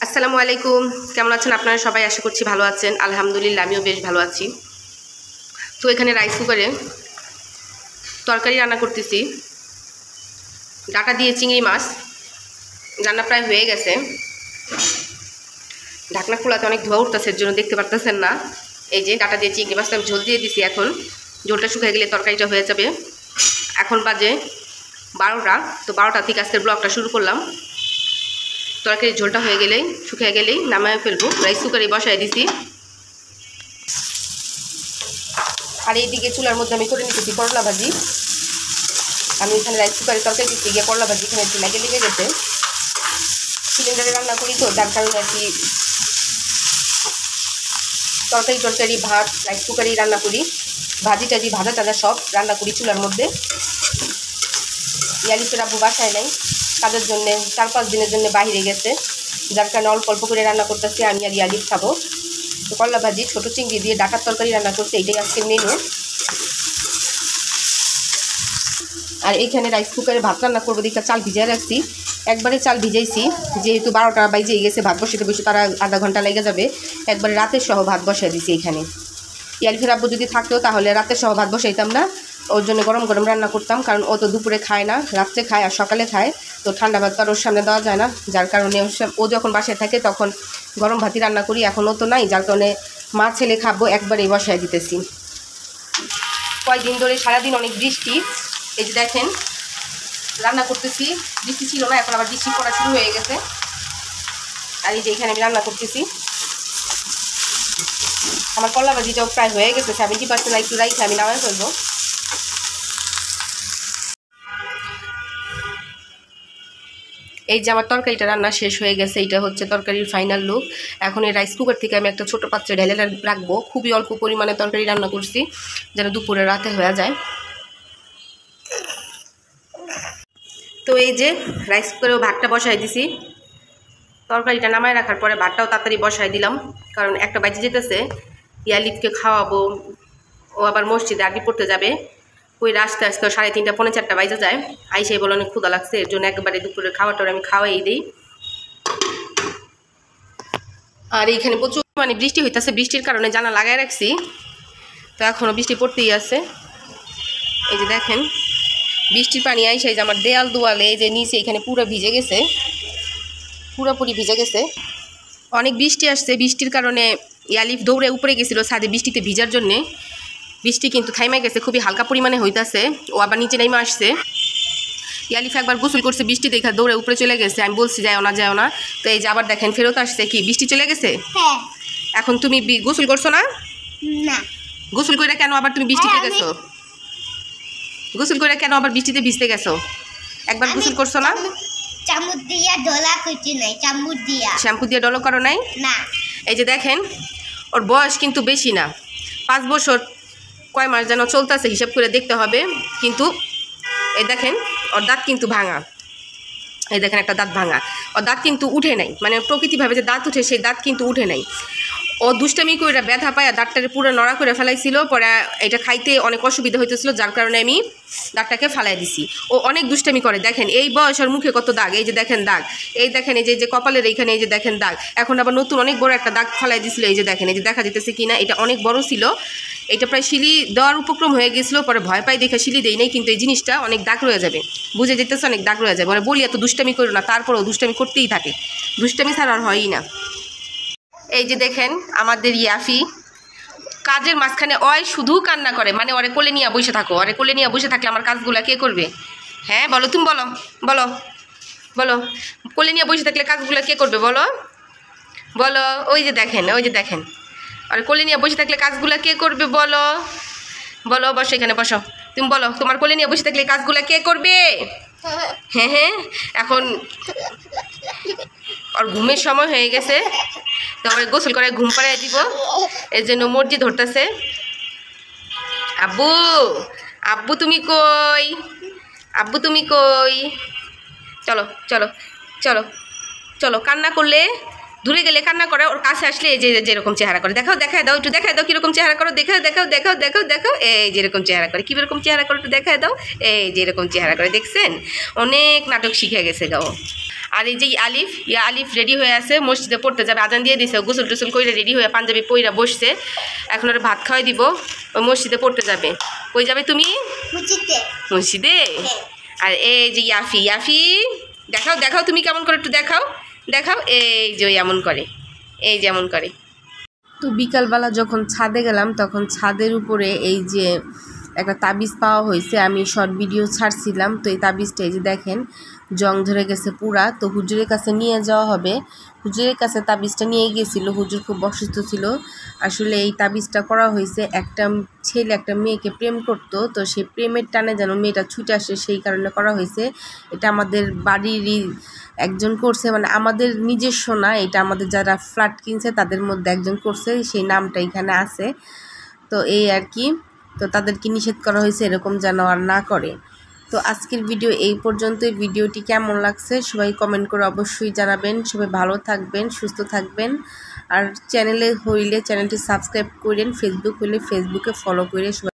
আসসালামু আলাইকুম। কেমন আছেন আপনারা সবাই? আশা করছি ভালো আছেন। আলহামদুলিল্লাহ আমিও বেশ ভালো আছি। তো এখানে রাইস কুকারে তরকারি রান্না করতেছি। ডাটা দিয়ে চিংড়ি মাছ রান্না প্রায় হয়ে গেছে। ঢাকনা খোলাতে অনেক ধোয়া উঠতেছে, এর জন্য দেখতে পারতেছেন না। এই যে ডাটা দিয়ে চিংড়ি মাছটা আমি ঝোল দিয়ে দিছি। এখন ঝোলটা শুকিয়ে গেলে তরকারিটা হয়ে যাবে। এখন বাজে 12টা। তো 12টা থেকে আজকের ব্লগটা শুরু করলাম। তরকারির ঝোলটা হয়ে গেলেই শুকিয়ে গেলেই নামায় ফেলবো। রাইস কুকারে বসায় দিছি। আর এইদিকে চুলার মধ্যে আমি করে নিতেছি করলা ভাজি। আমি এখানে রাইস কুকারে তরকারি দিচ্ছি, গিয়ে করলা ভাজি এখানে একটু লেগে গেছে। সিলিন্ডারে রান্না করি তো, যার কারণে আর কি তরকারি ভাত রাইস কুকারেই রান্না করি। ভাজি টাজি ভাজা টাজা সব রান্না করি চুলার মধ্যে। ইয়ালিফের আব্বু বাসায় নাই, কাজের জন্যে 4-5 দিনের জন্য বাইরে গেছে, যার কারণে অল্প অল্প করে রান্না করতেছি। আমি আর ইয়ালিফ খাবো। তো করলা ভাজি ছোটো চিংড়ি দিয়ে ডাটার তরকারি রান্না করছে, এইটাই আজকের মেনু। আর এইখানে রাইস কুকারে ভাত রান্না করবো দেখে চাল ভিজিয়ে রাখছি। একবারে চাল ভিজাইছি, যেহেতু 12টা বাজে গেছে, ভাত বসাতে বসে তারা আধা ঘন্টা লেগে যাবে। একবারে রাতের সহ ভাত বসাই দিছি এখানে। ইয়ালিফের আব্বু যদি থাকতো তাহলে রাতের সহ ভাত বসাইতাম না, ওর জন্য গরম গরম রান্না করতাম। কারণ ও তো দুপুরে খায় না, রাত্রে খায় আর সকালে খায়। তো ঠান্ডা ভাত তো আর ওর সামনে দেওয়া যায় না, যার কারণে ও যখন বাসায় থাকে তখন গরম ভাতই রান্না করি। এখন ও তো নাই, যার কারণে মা ছেলে খাবো একবারেই বসায় দিতেছি। কয়েকদিন ধরে সারাদিন অনেক বৃষ্টি। এই যে দেখেন রান্না করতেছি, বৃষ্টি ছিল না, এখন আবার বৃষ্টি পড়া শুরু হয়ে গেছে। আর এই যে এখানে আমি রান্না করতেছি। আমার করলা ভাজিটাও প্রায় হয়ে গেছে, 70% একটু রাইখে আমি নামায় ফেলবো। এই যে আমার তরকারিটা রান্না শেষ হয়ে গেছে। এটা হচ্ছে তরকারির ফাইনাল লুক। এখন এই রাইস কুকার থেকে আমি একটা ছোটো পাত্রে ঢেলে রাখবো। খুবই অল্প পরিমাণে তরকারি রান্না করছি, যেন দুপুরে রাতে হয়ে যায়। তো এই যে রাইস কুকারেও ভাতটা বসাই দিছি। তরকারিটা নামায় রাখার পরে ভাতটাও তাড়াতাড়ি বসাই দিলাম, কারণ একটা বাজে যেতেছে। ইয়ালিফকে খাওয়াবো, ও আবার মসজিদে আরবি পড়তে যাবে। ওই আস্তে আস্তে 3:30 পৌনে 4টা বাজে যায়। আইসাই বলে অনেক ক্ষুধা লাগছে, এর জন্য একেবারে দুপুরের খাওয়াটা আমি খাওয়াই দিই। আর এইখানে প্রচুর মানে বৃষ্টি হইতেছে, বৃষ্টির কারণে জানা লাগাই রাখছি। তো এখনও বৃষ্টি পড়তেই আছে। এই যে দেখেন বৃষ্টির পানি আইসাই যে আমার দেয়াল দুয়ালে, এই যে নিচে এখানে পুরো ভিজে গেছে, পুরোপুরি ভিজে গেছে। অনেক বৃষ্টি আসছে, বৃষ্টির কারণে ইয়ালিফ দৌড়ে উপরে গেছিলো ছাদে বৃষ্টিতে ভিজার জন্যে। বৃষ্টি কিন্তু থাইমা গেছে, খুবই হালকা পরিমাণে হইতাছে। ও আবার নিচে নেমে আসছে। ইয়ালিফ একবার গোসল করছে, বৃষ্টি দেখা দৌড়ে উপরে চলে গেছে। আমি বলছি যাও না। তো এই যে আবার দেখেন ফেরত আসছে। কি বৃষ্টি চলে গেছে? হ্যাঁ। এখন তুমি গোসল করছো না? না। গোসল করে কেন আবার তুমি বৃষ্টিতে গেছো? গোসল করে কেন আবার বৃষ্টিতে ভিজতে গেছো? একবার গোসল করছো না? চামচ দিয়া ডলা করছি নাই, চামচ দিয়া। শ্যাম্পু দিয়ে ডলো করো নাই? না। এই যে দেখেন ওর বয়স কিন্তু বেশি না, 5 বছর কয় মাস যেন চলতেছে, হিসাব করে দেখতে হবে। কিন্তু এই দেখেন ওর দাঁত কিন্তু ভাঙা। এই দেখেন একটা দাঁত ভাঙা, ওর দাঁত কিন্তু উঠে নাই। মানে প্রকৃতিভাবে যে দাঁত উঠে, সেই দাঁত কিন্তু উঠে নাই। ও দুষ্টামি করে ব্যথা পায়, দাঁতটাকে পুরো নড়া করে ফেলাইছিল। পরে এটা খাইতে অনেক অসুবিধা হইতেছিল, যার কারণে আমি দাঁতটাকে ফালাই দিছি। ও অনেক দুষ্টামি করে। দেখেন এই বয়স আর মুখে কত দাগ। এই যে দেখেন দাগ, এই দেখেন এই যে কপালের এইখানে এই যে দেখেন দাগ। এখন আবার নতুন অনেক বড় একটা দাগ ফালাই দিছিল। এই যে দেখেন, এই যে দেখা যেতেছে কিনা, এটা অনেক বড় ছিল। এটা প্রায় শিলি দেওয়ার উপক্রম হয়ে গেছিলো। পরে ভয় পাই দেখে শিলি দেই নাই, কিন্তু এই জিনিসটা অনেক দাগ রয়ে যাবে, বুঝে যেতেছে অনেক দাগ রয়ে যাবে। মানে বলি এত দুষ্টামি করো না, তারপরেও দুষ্টামি করতেই থাকে। দুষ্টামি ছাড়া আর হয়ই না। এই যে দেখেন আমাদের ইয়াফি কাজের মাঝখানে ওই শুধু কান্না করে। মানে ওরে কোলে নিয়ে বসে থাকো, ওরে কোলে নিয়ে বসে থাকলে আমার কাজগুলো কে করবে? হ্যাঁ বলো, তুমি বলো বলো বলো, কোলে নিয়ে বসে থাকলে কাজগুলো কে করবে বলো বলো? ওই যে দেখেন আর কোলে নিয়ে বসে থাকলে কাজগুলো কে করবে বলো বলো? বসো, এখানে বসো, তুমি বলো তোমার কোলে নিয়ে বসে থাকলে কাজগুলো কে করবে? হ্যাঁ এখন আর ঘুমের সময় হয়ে গেছে, তারপরে গোসল করে ঘুম পাড়াই দিব। এর জন্য মর্জি ধরতেছে। আব্বু আব্বু তুমি কই? আব্বু তুমি কই? চলো চলো চলো চলো। কান্না করলে দূরে গেলে কান্না করে, ওর কাছে আসলে এই যে যেরকম চেহারা করে। দেখাও একটু দেখায় দাও কীরকম চেহারা করো। দেখাও এই যেরকম চেহারা করে। কীরকম চেহারা করো একটু দেখায় দাও। এই যেরকম চেহারা করে, দেখছেন? অনেক নাটক শিখে গেছে গাও। আর এই যে আলিফ রেডি হয়ে আছে, মসজিদে পড়তে যাবে, আজান দিয়ে দিছে, গোসল টোসল করে রেডি হয়ে পাঞ্জাবি পইরা বসছে। এখন ওরা ভাত খাওয়াই দিব, ও মসজিদে পড়তে যাবে। কই যাবে তুমি? মসজিদে। আর এই যে ইয়াফি দেখাও তুমি কেমন করে, একটু দেখাও। এই যে এমন করে, এই যেমন করে। তো বিকালবেলা যখন ছাদে গেলাম তখন ছাদের উপরে এই যে একটা তাবিজ পাওয়া হয়েছে, আমি শর্ট ভিডিও ছাড়ছিলাম। তো এই তাবিজটা এই যে দেখেন জং ধরে গেছে পুরা। তো হুজুরের কাছে নিয়ে যাওয়া হবে। হুজুরের কাছে তাবিজটা নিয়ে গিয়েছিল, হুজুর খুব অসুস্থ ছিল। আসলে এই তাবিজটা করা হয়েছে, একটা ছেলে একটা মেয়েকে প্রেম করতো, তো সেই প্রেমের টানে যেন মেয়েটা ছুটে আসে সেই কারণে করা হয়েছে। এটা আমাদের বাড়িরই একজন করছে, মানে আমাদের নিজস্ব না, এটা আমাদের যারা ফ্ল্যাট কিনছে তাদের মধ্যে একজন করছে, সেই নামটা এখানে আছে। তো এই আর কি, তো তাদেরকে নিষেধ করা হয়েছে এরকম যেন আর না করে। তো আজকের ভিডিও এই পর্যন্তই। ভিডিওটি কেমন লাগছে সবাই কমেন্ট করে অবশ্যই জানাবেন। সবাই ভালো থাকবেন, সুস্থ থাকবেন। আর চ্যানেলে হইলে চ্যানেলটি সাবস্ক্রাইব করেন, ফেসবুক হইলে ফেসবুকে ফলো করে সবাই